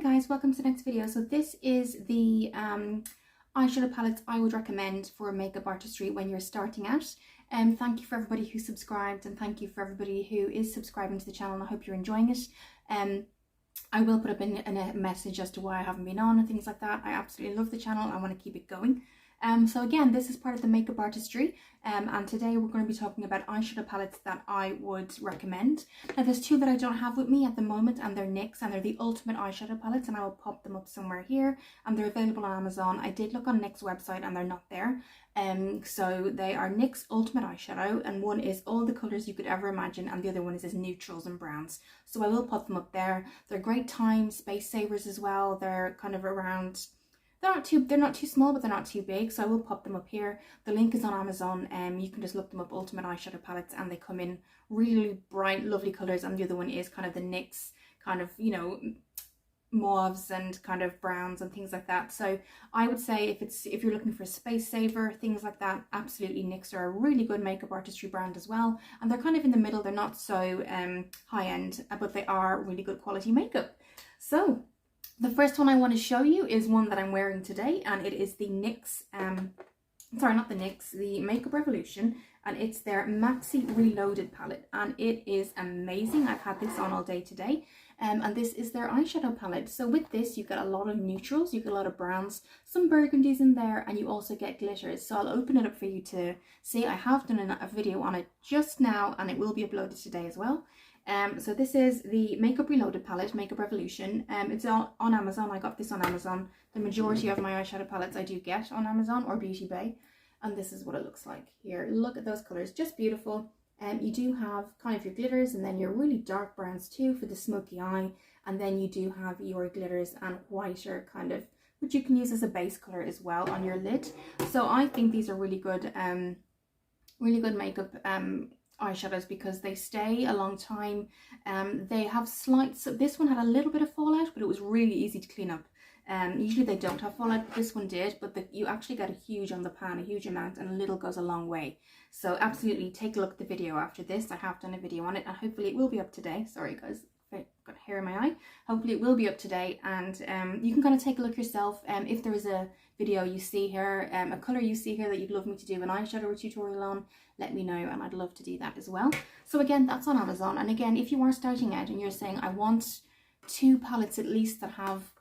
guys, welcome to the next video. So this is the eyeshadow palettes I would recommend for makeup artistry when you're starting out. Thank you for everybody who subscribed, and thank you for everybody who is subscribing to the channel, and I hope you're enjoying it. I will put up in a message as to why I haven't been on and things like that. I absolutely love the channel. I want to keep it going. So again, this is part of the makeup artistry, and today we're going to be talking about eyeshadow palettes that I would recommend. Now there's two that I don't have with me at the moment, and they're NYX, and they're the ultimate eyeshadow palettes, and I will pop them up somewhere here, and they're available on Amazon. I did look on NYX website and they're not there. So they are NYX Ultimate Eyeshadow, and one is all the colours you could ever imagine, and the other one is neutrals and browns. So I will pop them up there. They're great time space savers as well. They're kind of around, they're not too small, but they're not too big, so I will pop them up here. The link is on Amazon, you can just look them up, Ultimate Eyeshadow Palettes, and they come in really bright, lovely colours, and the other one is kind of the NYX kind of, you know, mauves and kind of browns and things like that. So I would say if you're looking for a space saver, things like that, absolutely NYX are a really good makeup artistry brand as well, and they're kind of in the middle. They're not so high end, but they are really good quality makeup. So the first one I want to show you is one that I'm wearing today, and it is the NYX, sorry, not the NYX, the Makeup Revolution, and it's their Maxi Reloaded palette, and it is amazing. I've had this on all day today, and this is their eyeshadow palette. So with this, you get a lot of neutrals, you get a lot of browns, some burgundies in there, and you also get glitters. So I'll open it up for you to see. I have done a video on it just now, and it will be uploaded today as well. So this is the Makeup Reloaded palette, Makeup Revolution. It's on Amazon. I got this on Amazon. The majority of my eyeshadow palettes I do get on Amazon or Beauty Bay. And this is what it looks like here. Look at those colours, just beautiful. You do have kind of your glitters, and then your really dark browns too for the smoky eye. And then you do have your glitters and whiter kind of, which you can use as a base colour as well on your lid. So I think these are really good makeup eyeshadows because they stay a long time. They have slight, so this one had a little bit of fallout, but it was really easy to clean up. Usually they don't have fallout, but this one did, but you actually get a huge on the pan, a huge amount, and a little goes a long way. So absolutely take a look at the video after this. I have done a video on it, and hopefully it will be up today. Sorry guys, I've got hair in my eye. Hopefully it will be up today, and you can kind of take a look yourself. If there is a video you see here, a colour you see here that you'd love me to do an eyeshadow tutorial on, let me know, and I'd love to do that as well. So again, that's on Amazon. And again, if you are starting out and you're saying I want two palettes at least that have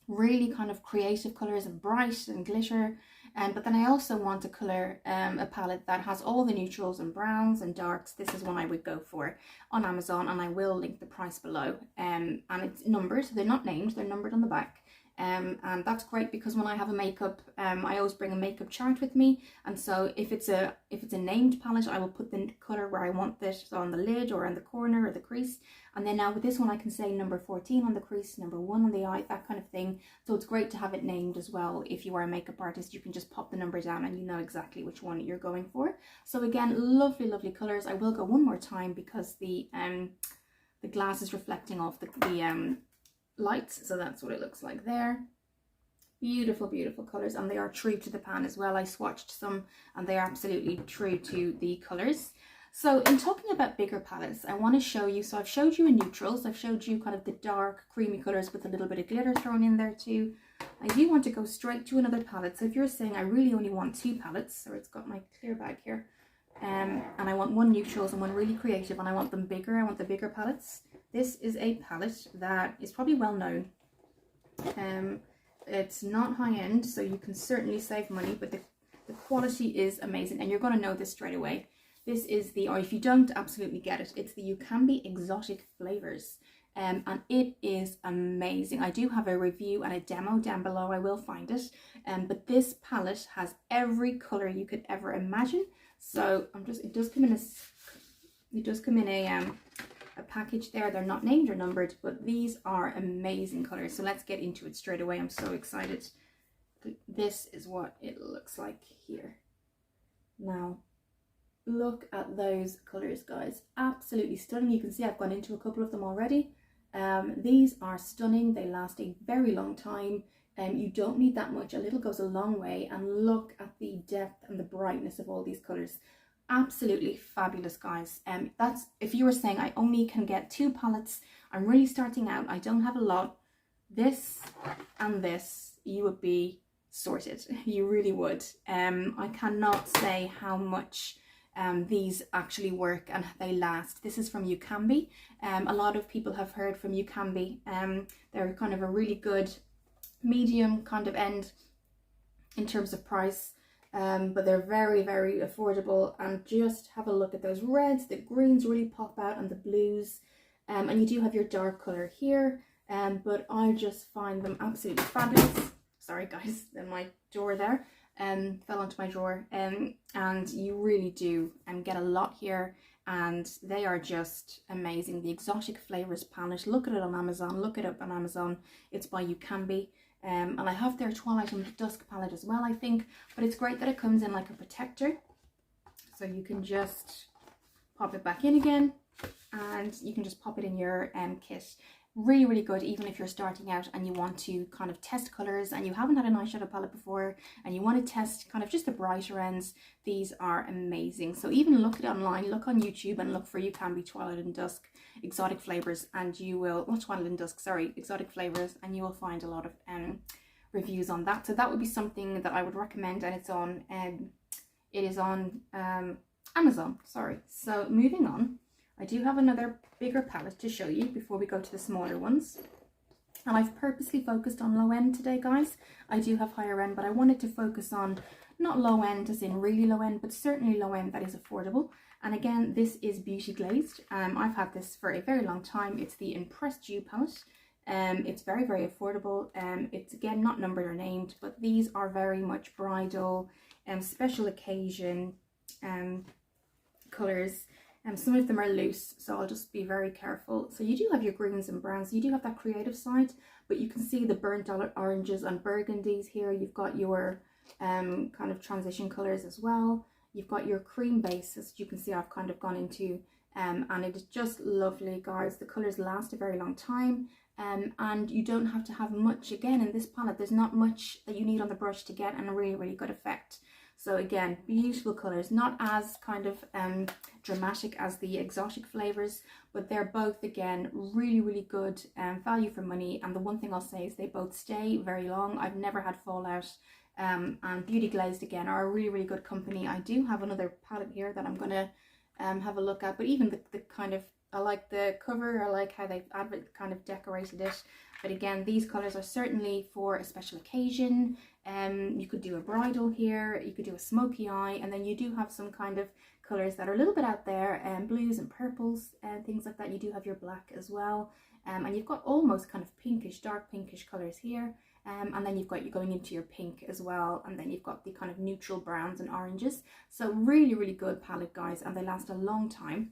really kind of creative colours and bright and glitter, but then I also want a colour, a palette that has all the neutrals and browns and darks, this is one I would go for on Amazon, and I will link the price below. And it's numbered, so they're not named, they're numbered on the back. And that's great because when I have a makeup, I always bring a makeup chart with me, and so if it's a named palette, I will put the colour where I want this, so on the lid or in the corner or the crease. And then now with this one I can say number 14 on the crease, number 1 on the eye, that kind of thing. So it's great to have it named as well. If you are a makeup artist, you can just pop the number down and you know exactly which one you're going for. So again, lovely colours. I will go one more time because the glass is reflecting off the lights, so that's what it looks like there. Beautiful colours, and they are true to the pan as well. I swatched some and they are absolutely true to the colours. So in talking about bigger palettes, I want to show you, so I've showed you in neutrals, I've showed you kind of the dark creamy colours with a little bit of glitter thrown in there too. I do want to go straight to another palette. So if you're saying I really only want two palettes, so it's got my clear bag here, and I want one neutrals and one really creative, and I want them bigger, I want the bigger palettes. This is a palette that is probably well known. It's not high end, so you can certainly save money, but the quality is amazing, and you're going to know this straight away. This is the, or if you don't, absolutely get it, it's the You Can Be Exotic Flavors, and it is amazing. I do have a review and a demo down below, I will find it, but this palette has every colour you could ever imagine. So it does come in a package there. They're not named or numbered, but these are amazing colours. So let's get into it straight away. I'm so excited. This is what it looks like here. Now look at those colours, guys, absolutely stunning. You can see I've gone into a couple of them already. These are stunning. They last a very long time. You don't need that much, a little goes a long way, and look at the depth and the brightness of all these colours. Absolutely fabulous, guys. That's if you were saying I only can get two palettes, I'm really starting out, I don't have a lot, this and this, you would be sorted. You really would. I cannot say how much these actually work and they last. This is from Ucambi. A lot of people have heard from Ucambi. They're kind of a really good medium kind of end in terms of price, but they're very, very affordable. And just have a look at those reds. The greens really pop out and the blues, and you do have your dark color here, but I just find them absolutely fabulous. Sorry guys, then my drawer there fell onto my drawer, and you really do get a lot here, and they are just amazing. The Exotic Flavors palette, look at it on Amazon, look it up on Amazon. It's by Ucambi. And I have their Twilight and Dusk palette as well, I think, but it's great that it comes in like a protector, so you can just pop it back in again and you can just pop it in your kit. Really, really good, even if you're starting out and you want to kind of test colors and you haven't had an eyeshadow palette before and you want to test kind of just the brighter ends. These are amazing. So even look it online, look on YouTube and look for Ucambi Twilight and Dusk Exotic Flavors, and you will, not Twilight and Dusk, sorry, Exotic Flavors, and you will find a lot of reviews on that. So that would be something that I would recommend, and it's on it is on Amazon. Sorry. So moving on, I do have another bigger palette to show you before we go to the smaller ones. And I've purposely focused on low end today, guys. I do have higher end, but I wanted to focus on not low end as in really low end, but certainly low end that is affordable. And again, this is Beauty Glazed. I've had this for a very long time. It's the Impressed You palette. It's very, very affordable. It's again not numbered or named, but these are very much bridal and special occasion colors. Some of them are loose, so I'll just be very careful. So you do have your greens and browns, you do have that creative side, but you can see the burnt oranges and burgundies here. You've got your kind of transition colors as well. You've got your cream bases, you can see I've kind of gone into, and it is just lovely, guys. The colors last a very long time, and you don't have to have much. Again, in this palette, there's not much that you need on the brush to get a really, really good effect. So again, beautiful colors, not as kind of dramatic as the Exotic Flavors, but they're both, again, really, really good value for money. And the one thing I'll say is they both stay very long. I've never had fallout. And Beauty Glazed, again, are a really, really good company. I do have another palette here that I'm going to have a look at, but even the kind of, I like the cover, I like how they've kind of decorated it. But again, these colors are certainly for a special occasion. You could do a bridal here, you could do a smoky eye, and then you do have some kind of colors that are a little bit out there, blues and purples and things like that. You do have your black as well, and you've got almost kind of pinkish, dark pinkish colors here, and then you've got you going into your pink as well, and then you've got the kind of neutral browns and oranges. So really, really good palette, guys, and they last a long time.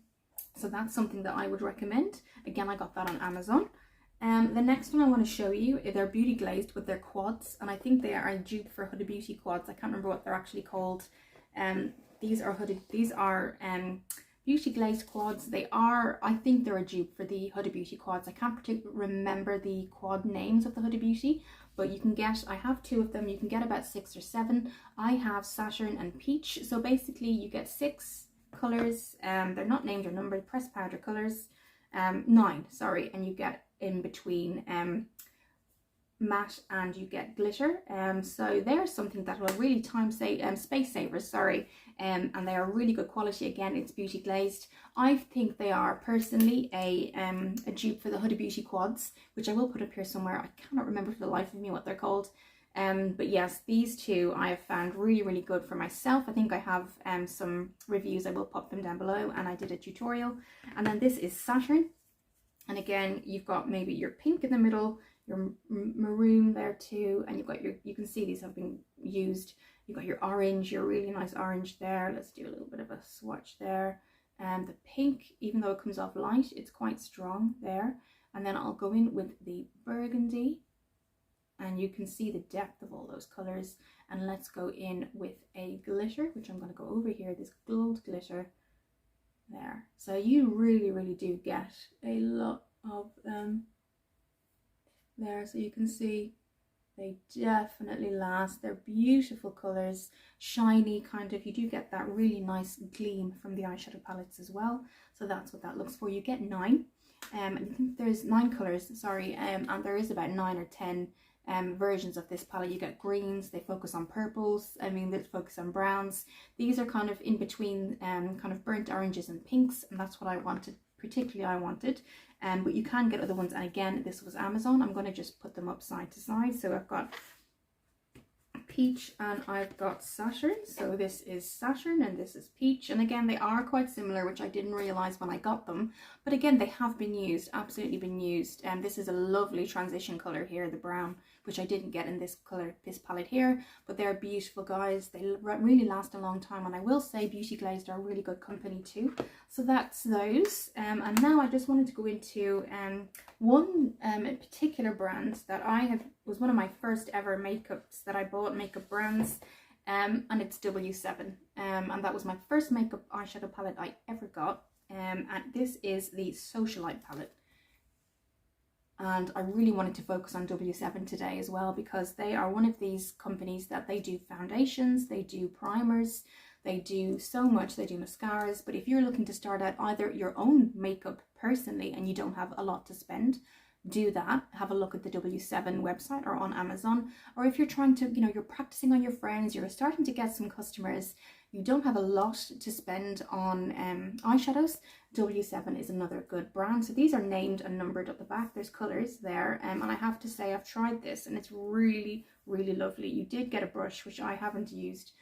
So that's something that I would recommend. Again, I got that on Amazon. The next one I want to show you, they're Beauty Glazed with their quads, and I think they are a dupe for Huda Beauty quads. I can't remember what they're actually called. These are Beauty Glazed quads. They are, I think they're a dupe for the Huda Beauty quads. I can't particularly remember the quad names of the Huda Beauty, but you can get, I have 2 of them, you can get about 6 or 7. I have Saturn and Peach, so basically you get 6 colors, they're not named or numbered, pressed powder colors, 9, sorry, and you get in between matte and you get glitter, so there's something that will really space savers, sorry, and they are really good quality. Again, it's Beauty Glazed. I think they are personally a dupe for the Huda Beauty quads, which I will put up here somewhere. I cannot remember for the life of me what they're called, but yes, these 2 I have found really, really good for myself. I think I have some reviews, I will pop them down below, and I did a tutorial. And then this is Saturn. And again, you've got maybe your pink in the middle, your maroon there too, and you've got your, you can see these have been used. You've got your orange, your really nice orange there. Let's do a little bit of a swatch there. And the pink, even though it comes off light, it's quite strong there. And then I'll go in with the burgundy, and you can see the depth of all those colors. And let's go in with a glitter, which I'm going to go over here, this gold glitter. There, so you really, really do get a lot of them there, so you can see they definitely last. They're beautiful colors, shiny kind of, you do get that really nice gleam from the eyeshadow palettes as well, so that's what that looks for. You get 9, I think there's 9 colours, sorry, and there is about 9 or 10 versions of this palette. You get greens, they focus on purples, I mean they focus on browns. These are kind of in between kind of burnt oranges and pinks, and that's what I wanted, particularly I wanted. But you can get other ones, and again this was Amazon. I'm going to just put them up side to side. So I've got peach and I've got Saturn. So this is Saturn and this is peach, and again they are quite similar, which I didn't realize when I got them, but again they have been used, absolutely been used. And this is a lovely transition color here, the brown, which I didn't get in this color, this palette here, but they're beautiful, guys. They really last a long time, and I will say Beauty Glazed are a really good company too. So that's those. And now I just wanted to go into one particular brand that was one of my first ever makeups that I bought, makeup brands, and it's W7, and that was my first makeup eyeshadow palette I ever got, and this is the Socialite palette. And I really wanted to focus on W7 today as well, because they are one of these companies that they do foundations, they do primers, they do so much, they do mascaras. But if you're looking to start out either your own makeup personally and you don't have a lot to spend, do that. Have a look at the W7 website or on Amazon. Or if you're trying to, you're practicing on your friends, you're starting to get some customers, you don't have a lot to spend on eyeshadows, W7 is another good brand. So these are named and numbered at the back. There's colours there, and I have to say I've tried this and it's really, really lovely. You did get a brush, which I haven't used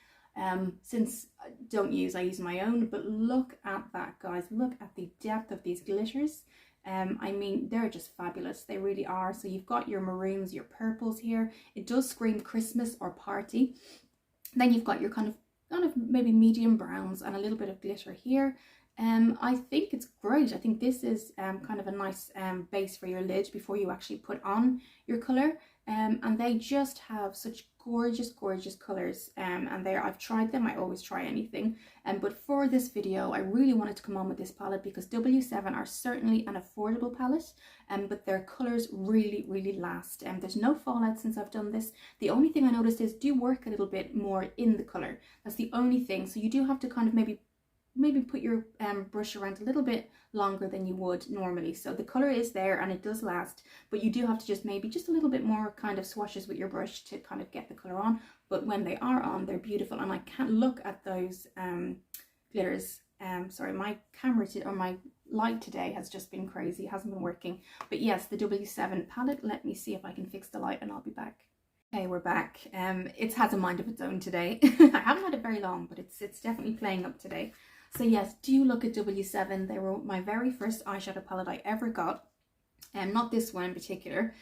since I use my own, but look at that, guys. Look at the depth of these glitters. I mean, they're just fabulous. They really are. So you've got your maroons, your purples here. It does scream Christmas or party. Then you've got your kind of maybe medium browns and a little bit of glitter here. I think it's great. I think this is kind of a nice base for your lid before you actually put on your colour. And they just have such gorgeous colours, and I've tried them. I always try anything, but for this video I really wanted to come on with this palette because W7 are certainly an affordable palette, but their colours really last, and there's no fallout since I've done this. The only thing I noticed is do work a little bit more in the colour. That's the only thing. So you do have to kind of maybe put your brush around a little bit longer than you would normally. So the colour is there and it does last, but you do have to just maybe just a little bit more kind of swashes with your brush to kind of get the colour on. But when they are on, they're beautiful, and I can't look at those glitters. Sorry, my camera or my light today has just been crazy, it hasn't been working. But yes, the W7 palette. Let me see if I can fix the light and I'll be back. Okay, we're back. It has a mind of its own today. I haven't had it very long, but it's definitely playing up today. So yes, do look at W7. They were my very first eyeshadow palette I ever got. Not this one in particular,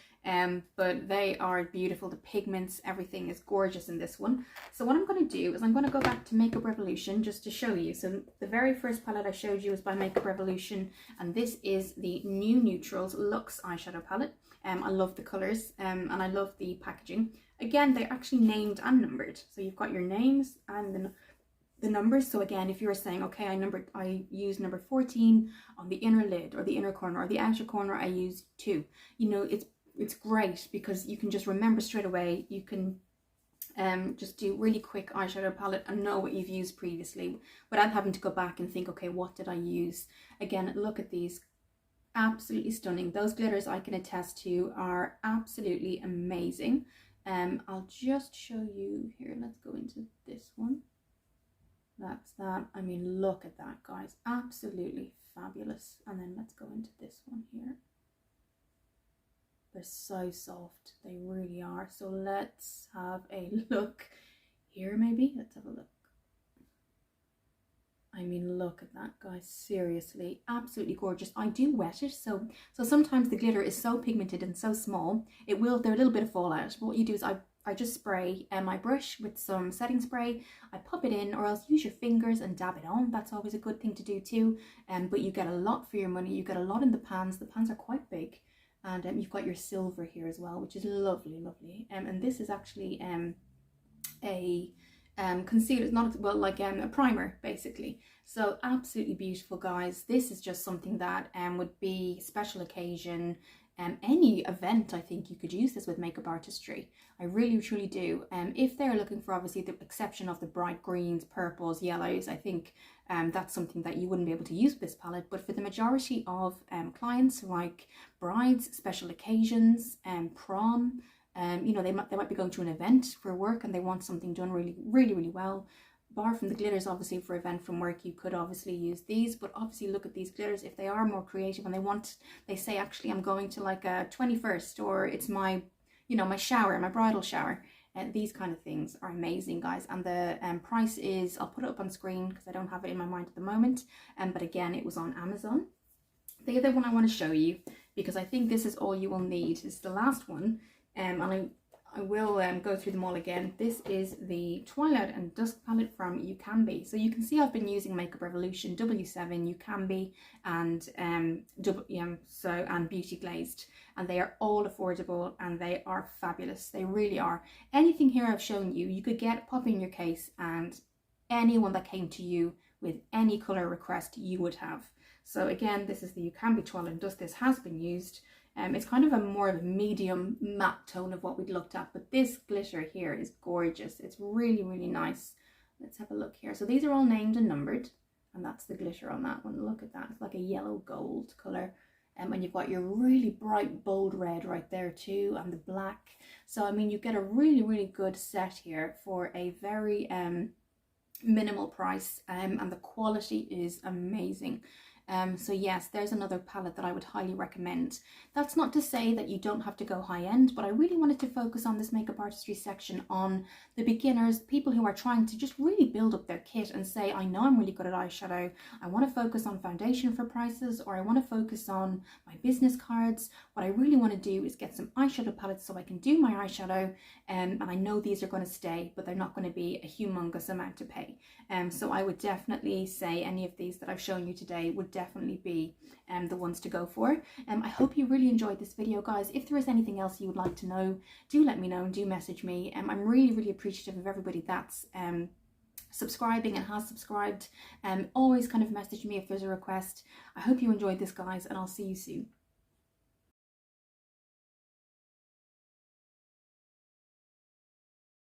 but they are beautiful. The pigments, everything is gorgeous in this one. So what I'm going to do is I'm going to go back to Makeup Revolution just to show you. So the very first palette I showed you was by Makeup Revolution, and this is the New Neutrals Luxe eyeshadow palette. I love the colours, and I love the packaging. Again, they're actually named and numbered. So you've got your names and then the numbers. So again, if you're saying, okay, I use number 14 on the inner lid or the inner corner, or the outer corner I use 2. It's great because you can just remember straight away. You can just do really quick eyeshadow palette and know what you've used previously without having to go back and think, okay, what did I use? Again, look at these. Absolutely stunning. Those glitters I can attest to are absolutely amazing. I'll just show you here. Let's go into this one. That's that. I mean, look at that, guys. Absolutely fabulous. And then let's go into this one here. They're so soft. They really are. So let's have a look here maybe. Let's have a look. I mean, look at that, guys. Seriously, absolutely gorgeous. I do wet it, so sometimes the glitter is so pigmented and so small, there a little bit of fallout. But what you do is I just spray my brush with some setting spray. I pop it in, or else use your fingers and dab it on. That's always a good thing to do too. But you get a lot for your money. You get a lot in the pans. The pans are quite big, and you've got your silver here as well, which is lovely. And this is actually a concealer, not like a primer basically. So absolutely beautiful, guys. This is just something that would be special occasion, any event. I think you could use this with makeup artistry. I really truly do. If they're looking for obviously the exception of the bright greens, purples, yellows, I think that's something that you wouldn't be able to use with this palette. But for the majority of clients like brides, special occasions, prom, you know, they might be going to an event for work and they want something done really well. Bar from the glitters, obviously for event from work, you could obviously use these, but obviously look at these glitters if they are more creative and they say, actually, I'm going to like a 21st, or it's my, you know, my shower, my bridal shower. And these kind of things are amazing, guys. And the price is, I'll put it up on screen because I don't have it in my mind at the moment. But again, it was on Amazon. The other one I want to show you, because I think this is all you will need, is the last one. And I will go through them all again. This is the Twilight and Dusk palette from You Can Be. So you can see I've been using Makeup Revolution, W7, You Can Be, and and Beauty Glazed, and they are all affordable and they are fabulous. They really are. Anything here I've shown you, you could get, pop in your case, and anyone that came to you with any color request you would have. So again, this is the You Can Be Twilight and Dusk. This has been used. It's kind of a more of a medium matte tone of what we'd looked at, but this glitter here is gorgeous. It's really nice. Let's have a look here. So these are all named and numbered, and that's the glitter on that one. Look at that. It's like a yellow gold color. And you've got your really bright bold red right there too, and the black. So I mean, you get a really good set here for a very minimal price, and the quality is amazing. So yes, there's another palette that I would highly recommend. That's not to say that you don't have to go high end, but I really wanted to focus on this makeup artistry section on the beginners, people who are trying to just really build up their kit and say, I know I'm really good at eyeshadow. I want to focus on foundation for prices, or I want to focus on my business cards. What I really want to do is get some eyeshadow palettes so I can do my eyeshadow, and I know these are going to stay, but they're not going to be a humongous amount to pay. So I would definitely say any of these that I've shown you today would definitely be the ones to go for. I hope you really enjoyed this video, guys. If there is anything else you would like to know, do let me know and do message me. I'm really appreciative of everybody that's subscribing and has subscribed. Always kind of message me if there's a request. I hope you enjoyed this, guys, and I'll see you soon.